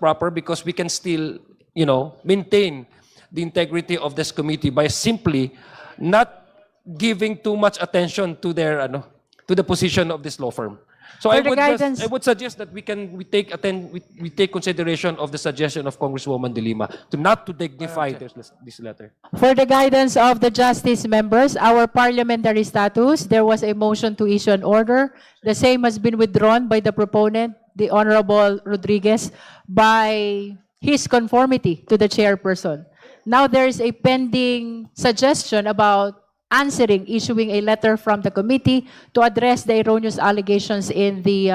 proper because we can still, maintain the integrity of this committee by simply not giving too much attention to their, to the position of this law firm. So I would suggest that we take consideration of the suggestion of Congresswoman De Lima not to dignify this letter. For the guidance of the justice members, our parliamentary status, there was a motion to issue an order. The same has been withdrawn by the proponent, the Honorable Rodriguez, by his conformity to the chairperson. Now there is a pending suggestion about issuing a letter from the committee to address the erroneous allegations in the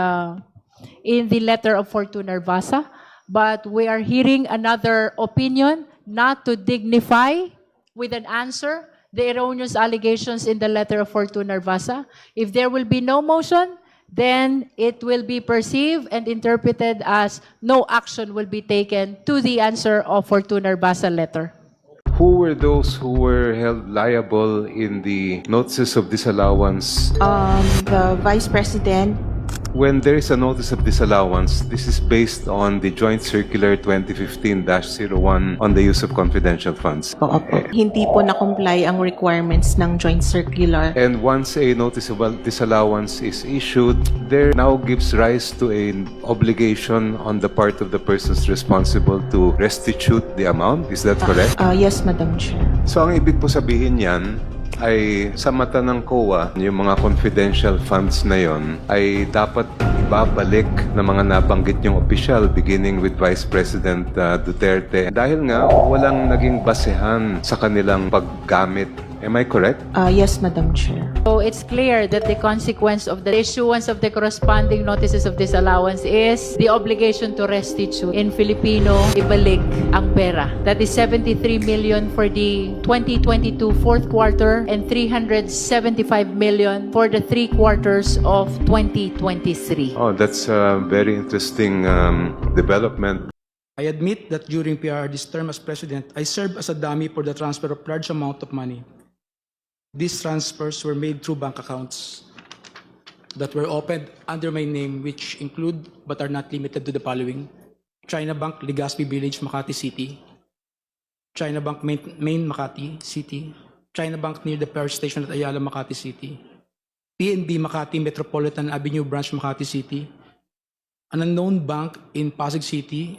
letter of Fortune Narvasa. But we are hearing another opinion not to dignify with an answer the erroneous allegations in the letter of Fortune Narvasa. If there will be no motion, then it will be perceived and interpreted as no action will be taken to the answer of Fortune Narvasa letter. Who were those who were held liable in the notices of disallowance? The Vice President. When there is a notice of disallowance, this is based on the Joint Circular 2015-01 on the use of confidential funds. Hindi po na-comply ang requirements ng Joint Circular. And once a notice of disallowance is issued, there now gives rise to an obligation on the part of the persons responsible to restitute the amount. Is that correct? Yes, Madam Chair. So ang ibig po sabihin yan, ay sa mata ng COA, yung mga confidential funds na yon ay dapat ibabalik ng mga nabanggit yung opisyal beginning with Vice President Duterte dahil nga walang naging basehan sa kanilang paggamit. Am I correct? Yes, Madam Chair. So it's clear that the consequence of the issuance of the corresponding notices of disallowance is the obligation to restitute. In Filipino, ibalik ang pera. That is 73 million for the 2022 fourth quarter and 375 million for the 3 quarters of 2023. Oh, that's a very interesting development. I admit that during PRRD's term as president, I served as a dummy for the transfer of large amount of money. These transfers were made through bank accounts that were opened under my name, which include but are not limited to the following: China Bank, Legazpi Village, Makati City; China Bank, Main Makati City; China Bank near the power station at Ayala, Makati City; PNB Makati Metropolitan Avenue Branch, Makati City; an unknown bank in Pasig City,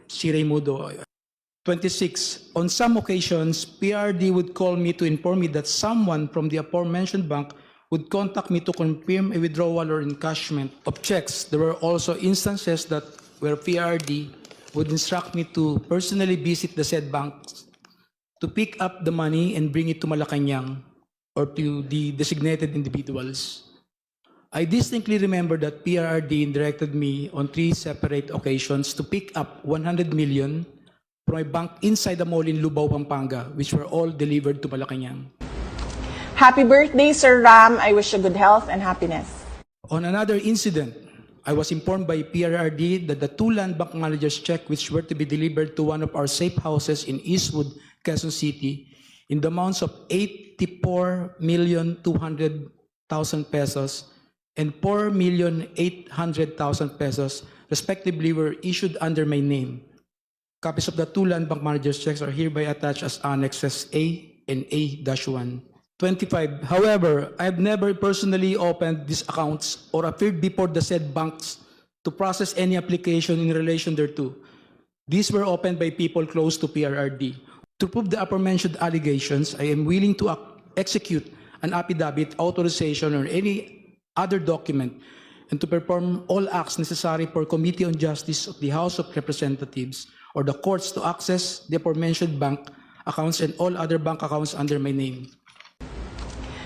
Sirey Mudo. 26. On some occasions, PRD would call me to inform me that someone from the aforementioned bank would contact me to confirm a withdrawal or encashment of checks. There were also instances where PRD would instruct me to personally visit the said banks to pick up the money and bring it to Malacanang or to the designated individuals. I distinctly remember that PRD directed me on 3 separate occasions to pick up 100 million from a bank inside the mall in Lubao, Pampanga, which were all delivered to Malacanang. Happy birthday, Sir Ram. I wish you good health and happiness. On another incident, I was informed by PRRD that the 2 land bank managers' check which were to be delivered to one of our safe houses in Eastwood, Quezon City, in the amounts of 84,200,000 pesos and 4,800,000 pesos, respectively, were issued under my name. Copies of the 2 land bank managers' checks are hereby attached as annexes A and A-1. 25. However, I have never personally opened these accounts or appeared before the said banks to process any application in relation thereto. These were opened by people close to PRRD. To prove the aforementioned allegations, I am willing to execute an affidavit, authorization, or any other document, and to perform all acts necessary for Committee on Justice of the House of Representatives or the courts to access the aforementioned bank accounts and all other bank accounts under my name.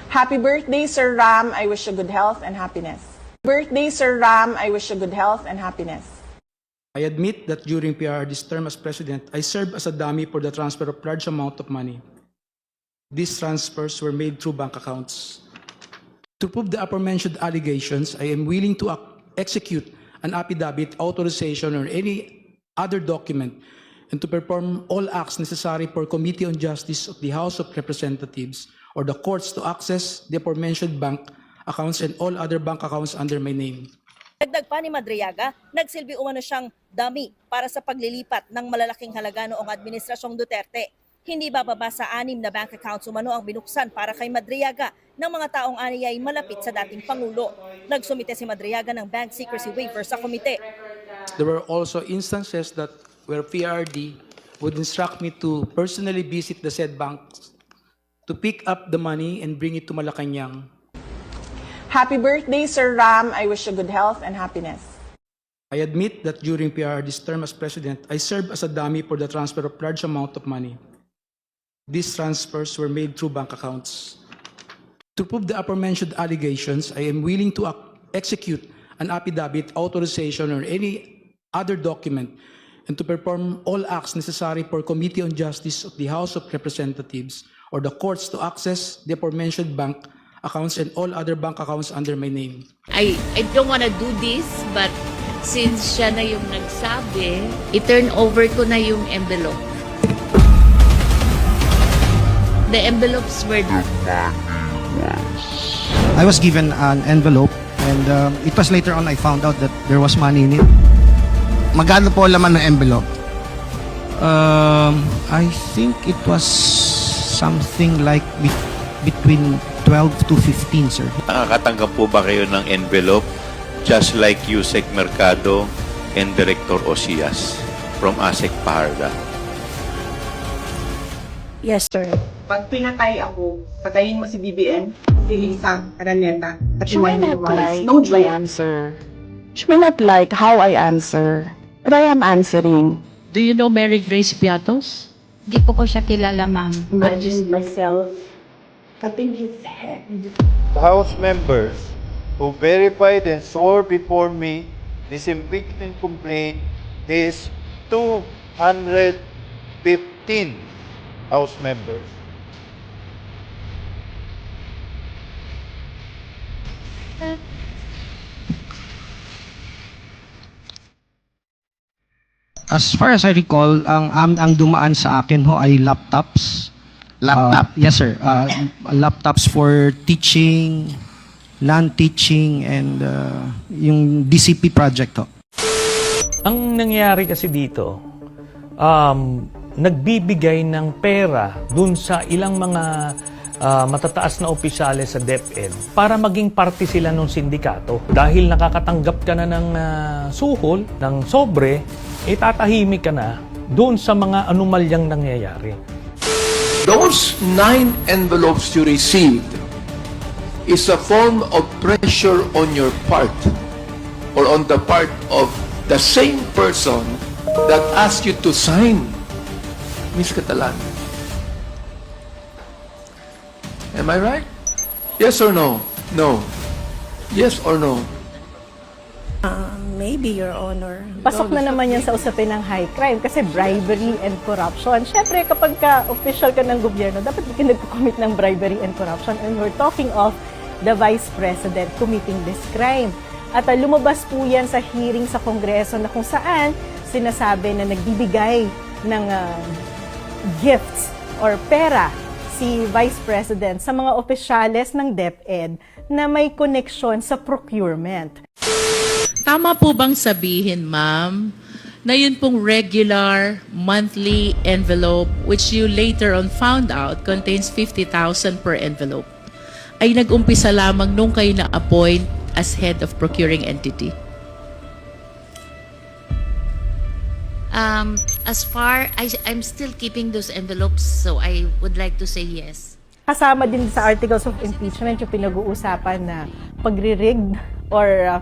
Happy birthday, Sir Ram. I wish you good health and happiness. Birthday, Sir Ram. I wish you good health and happiness. I admit that during PRRD's term as president, I served as a dummy for the transfer of large amount of money. These transfers were made through bank accounts. To prove the aforementioned allegations, I am willing to execute an affidavit, authorization, or any other document, and to perform all acts necessary for Committee on Justice of the House of Representatives or the courts to access the aforementioned bank accounts and all other bank accounts under my name. Dagdag pa ni Madriaga, nagsilbi umano siyang dummy para sa paglilipat ng malalaking halaga noong Administrasyong Duterte. Hindi bababa sa 6 na bank accounts umano ang binuksan para kay Madriaga ng mga taong aniyay malapit sa dating Pangulo. Nagsumite si Madriaga ng bank secrecy waiver sa komite. There were also instances that where PRD would instruct me to personally visit the said banks to pick up the money and bring it to Malacanang. Happy birthday, Sir Ram. I wish you good health and happiness. I admit that during PRD's term as president, I served as a dummy for the transfer of large amount of money. These transfers were made through bank accounts. To prove the aforementioned allegations, I am willing to execute an affidavit, authorization, or any other document, and to perform all acts necessary for Committee on Justice of the House of Representatives or the courts to access the aforementioned bank accounts and all other bank accounts under my name. I don't wanna do this, but since siya na yung nagsabi, i-turn over ko na yung envelope. The envelopes were... I was given an envelope and it was later on I found out that there was money in it. Magkano po laman ng envelope? I think it was something like between 12 to 15, sir. Nakakatanggap po ba kayo ng envelope just like Yusek Mercado and Director Osias from ASEC Paharda? Yes, sir. Pag pinatay ako, patayin mo si BBM, si Isang Araneta, at She may not like no my answer. She may not like how I answer. But I am answering. Do you know Mary Grace Piatos? Di po ko siya kilala, ma'am. Imagine myself cutting his head. The House members who verified and swore before me this impeachment complaint is 215 House members. As far as I recall, ang dumaan sa akin ho ay laptops. Laptop? Yes, sir. Laptops for teaching, non-teaching, and yung DCP project ho. Ang nangyayari kasi dito, nagbibigay ng pera dun sa ilang mga matataas na opisyales sa DepEd para maging parte sila ng sindikato. Dahil nakakatanggap ka na ng suhol, ng sobre, tatahimik ka na doon sa mga anomalyang nangyayari. Those 9 envelopes you received is a form of pressure on your part or on the part of the same person that asked you to sign, Ms. Catalan. Am I right? Yes or no? No. Yes or no? maybe, Your Honor. Pasok na naman yan sa usapin ng high crime kasi bribery and corruption. Siyempre, kapag official ka ng gobyerno, dapat di ka nagkukumit ng bribery and corruption. And we're talking of the Vice President committing this crime. At lumabas po yan sa hearing sa Kongreso na kung saan sinasabi na nagbibigay ng gifts or pera si Vice President sa mga opisyales ng DepEd na may koneksyon sa procurement. Tama po bang sabihin, ma'am, na yun pong regular monthly envelope which you later on found out contains 50,000 per envelope ay nag-umpisa lamang nung kayo na-appoint as head of procuring entity? As far, I'm still keeping those envelopes, so I would like to say yes. Kasama din sa articles of impeachment yung pinag-uusapan na pagre-rig or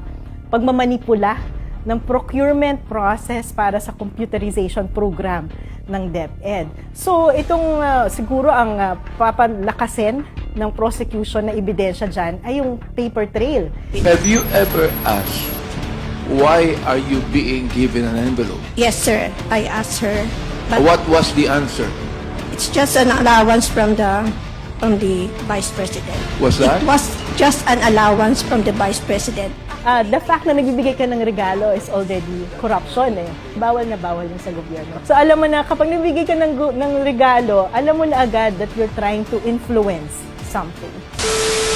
pagmamanipula ng procurement process para sa computerization program ng DepEd. So itong siguro ang papalakasin ng prosecution na ebidensya dyan ay yung paper trail. Have you ever asked, why are you being given an envelope? Yes, sir. I asked her. But What was the answer? it's just an allowance from the Vice President. Was that? It was just an allowance from the Vice President. The fact na nagbibigay ka ng regalo is already corruption eh. Bawal na bawal yun sa gobyerno. So alam mo na kapag nagbibigay ka ng regalo, alam mo na agad that you're trying to influence something.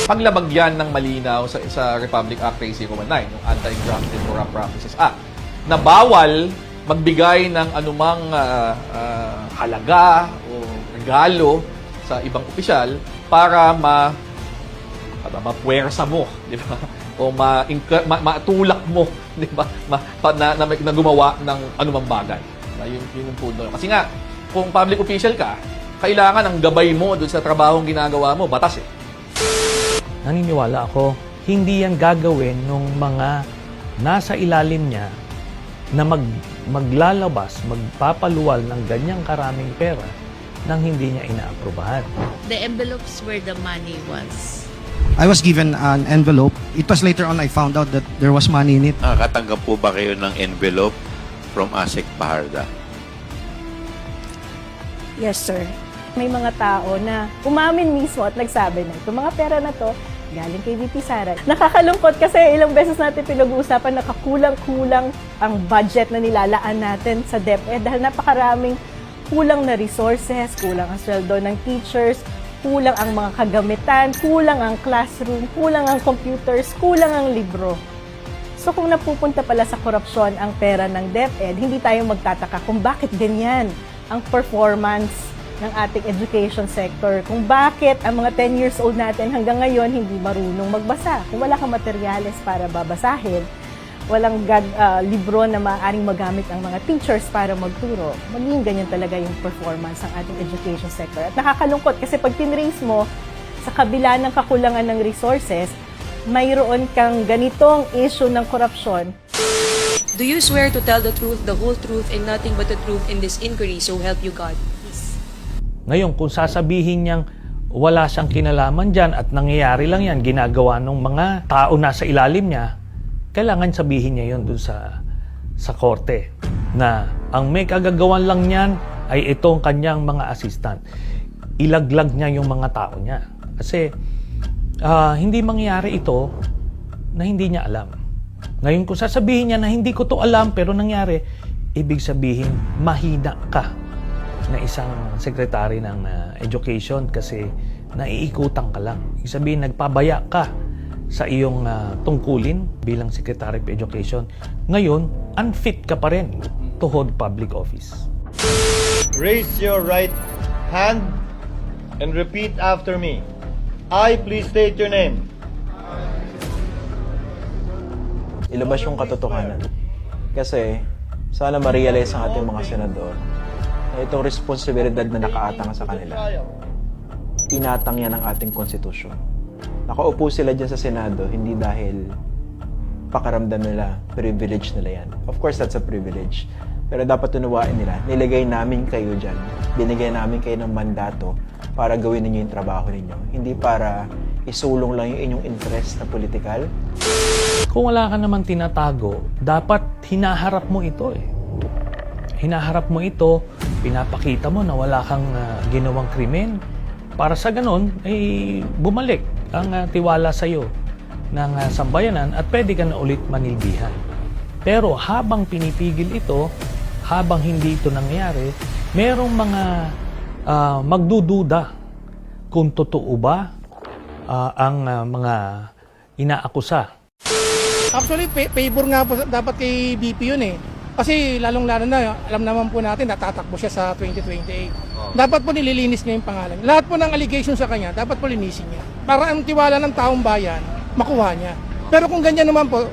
paglabag yan ng malinaw sa Republic Act 3019, yung Anti-Graft and Corrupt Practices Act, na bawal magbigay ng anumang halaga o regalo sa ibang opisyal para mapuwersa mo, di ba? O matulak mo, di ba? Na gumawa ng anumang bagay. Yun yung punto. Kasi nga, kung public official ka, kailangan ang gabay mo doon sa trabahong ginagawa mo, batas eh. Naniniwala ako, hindi yan gagawin ng mga nasa ilalim niya na maglalabas, magpapaluwal ng ganyang karaming pera nang hindi niya inaaprubahan. The envelopes where the money was. I was given an envelope. It was later on I found out that there was money in it. Nakakatanggap po ba kayo ng envelope from ASEC Paharda? Yes, sir. May mga tao na umamin mismo at nagsabi na itong mga pera na to galing kay VP Sara. Nakakalungkot kasi ilang beses natin pinag-uusapan na kakulang-kulang ang budget na nilalaan natin sa DepEd dahil napakaraming kulang na resources, kulang ang sweldo ng teachers, kulang ang mga kagamitan, kulang ang classroom, kulang ang computers, kulang ang libro. So kung napupunta pala sa korupsyon ang pera ng DepEd, hindi tayo magtataka kung bakit ganyan ang performance ng ating education sector, kung bakit ang mga 10 years old natin hanggang ngayon hindi marunong magbasa. Kung wala kang materyales para babasahin, walang libro na maaaring magamit ang mga teachers para magturo, magiging ganyan talaga yung performance ng ating education sector. At nakakalungkot kasi pag tinrace mo, sa kabila ng kakulangan ng resources, mayroon kang ganitong issue ng korupsyon. Do you swear to tell the truth, the whole truth, and nothing but the truth in this inquiry, so help you God? Ngayon, kung sasabihin niyang wala siyang kinalaman dyan at nangyayari lang yan, ginagawa ng mga tao na sa ilalim niya, kailangan sabihin niya yun dun sa korte na ang may kagagawan lang niyan ay itong kanyang mga assistant. Ilaglag niya yung mga tao niya. Kasi hindi mangyayari ito na hindi niya alam. Ngayon, kung sasabihin niya na hindi ko to alam pero nangyari, ibig sabihin mahina ka na isang secretary ng education kasi naiikutan ka lang. Ibig sabihin, nagpabaya ka sa iyong tungkulin bilang Secretary of Education. Ngayon, unfit ka pa rin to hold public office. Raise your right hand and repeat after me. I, please state your name. Ilabas yung katotohanan. Kasi sana ma-realize ang ating mga senador na itong responsibilidad na nakaatang sa kanila, inatang yan ng ating konstitusyon. Nakaupo sila dyan sa Senado, hindi dahil pakaramdam nila, privilege nila yan. Of course, that's a privilege. Pero dapat tunuwain nila, nilagay namin kayo dyan, binigay namin kayo ng mandato para gawin ninyo yung trabaho ninyo. Hindi para isulong lang yung inyong interest na politikal. Kung wala ka naman tinatago, dapat hinaharap mo ito eh. Hinaharap mo ito, pinapakita mo na wala kang ginawang krimen. Para sa ganon, ay bumalik ang tiwala sa iyo ng sambayanan at pwede ka na ulit manilbihan. Pero habang pinipigil ito, habang hindi ito nangyayari, merong mga magdududa kung totoo ba ang mga inaakusa. Actually, favor nga po dapat kay BP yun eh. Kasi lalong-lalo na, alam naman po natin, natatakbo siya sa 2028. Dapat po nililinis niya yung pangalan. Lahat po ng allegation sa kanya, dapat po linisin niya. Para ang tiwala ng taong bayan, makuha niya. Pero kung ganyan naman po,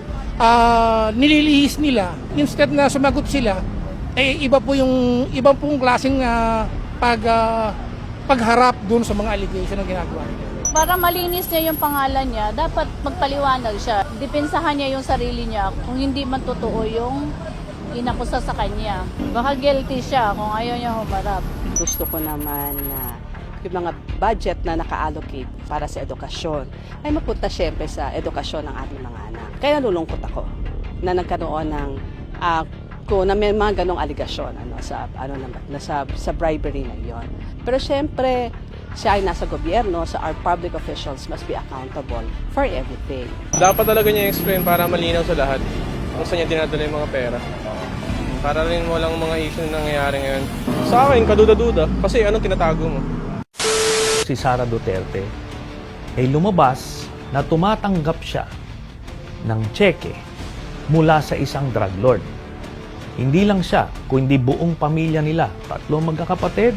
nililihis nila, instead na sumagot sila, iba pong klaseng pagharap dun sa mga allegation na ginagawa nila. Para malinis niya yung pangalan niya, dapat magpaliwanag siya. Depensahan niya yung sarili niya kung hindi man totoo yung inakusa sa kanya. Baka guilty siya kung ayaw niya humarap. Gusto ko naman na yung mga budget na naka-allocate para sa edukasyon ay mapunta syempre sa edukasyon ng ating mga anak. Kaya nalulungkot ako na nagkaroon ng na may mga ganong aligasyon sa bribery na yon. Pero syempre, siya ay nasa gobyerno, so our public officials must be accountable for everything. Dapat talaga niya explain para malinaw sa lahat kung saan niya dinadala yung mga pera. Para rin mo lang mga issue na nangyayari ngayon. Sa akin, kaduda-duda. Kasi anong tinatago mo? Si Sara Duterte ay lumabas na tumatanggap siya ng cheque mula sa isang drug lord. Hindi lang siya, kundi buong pamilya nila. 3 magkakapatid,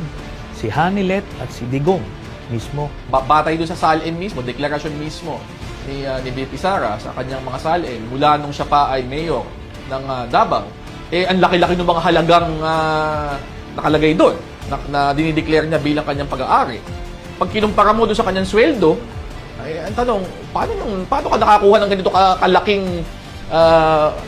si Hanilet at si Digong mismo. Batay doon sa salin mismo, deklarasyon mismo ni BP Sara sa kanyang mga salin, mula nung siya pa ay mayor ng Davao, ang laki-laki ng mga halagang nakalagay doon, na dinideclare niya bilang kanyang pag-aari. Pag kinumpara mo doon sa kanyang sweldo, ang tanong, paano ka nakakuha ng ganito kalaking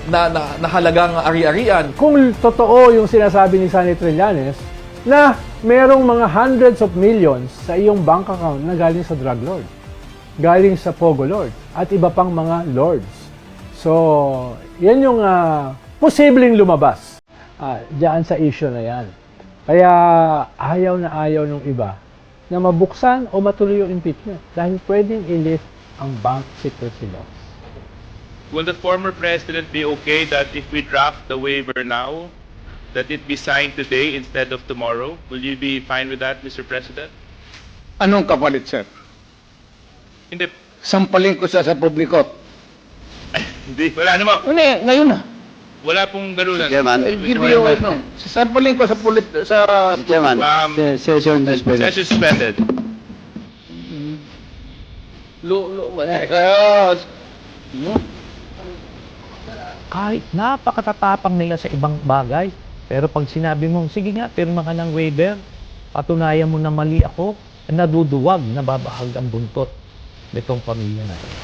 na halagang ari-arian? Kung totoo yung sinasabi ni Sonny Trillanes na merong mga hundreds of millions sa iyong bank account na galing sa drug lord, galing sa Pogo Lord, at iba pang mga lords. So, yan yung posibleng lumabas diyan sa issue na yan. Kaya ayaw nung iba na mabuksan o matuloy yung impeachment dahil pwedeng i-lift ang bank secrecy laws. Will the former president be okay that if we draft the waiver now, that it be signed today instead of tomorrow? Will you be fine with that, Mr. President? Anong kapalit, sir? Hindi. Sampalin ko sa publiko. Hindi. Wala naman. Ngayon na. Wala pong ganunan. Chairman. I'll give you, sampalin ko sa Chairman. Session suspended. Session suspended. Kahit napakatatapang nila sa ibang bagay, pero pag sinabi mong, sige nga, pirma ka ng waiver, patunayan mo na mali ako, naduduwag, nababahag ang buntot nitong pamilya na ito.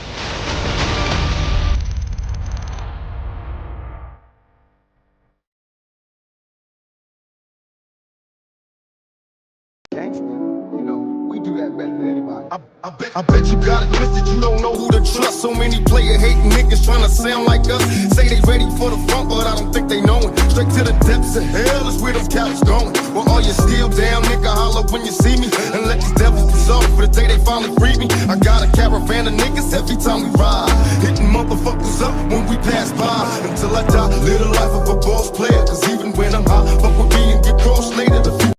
I bet you got it twisted, you don't know who to trust. So many player hating niggas trying to sound like us. Say they ready for the front, but I don't think they know it. Straight to the depths of hell is where them cowards going. Well, all you still down, nigga, holler when you see me. And let these devils dissolve for the day they finally free me. I got a caravan of niggas every time we ride. Hitting motherfuckers up when we pass by. Until I die, live the life of a boss player. Cause even when I'm high, fuck with me and get crossed later. The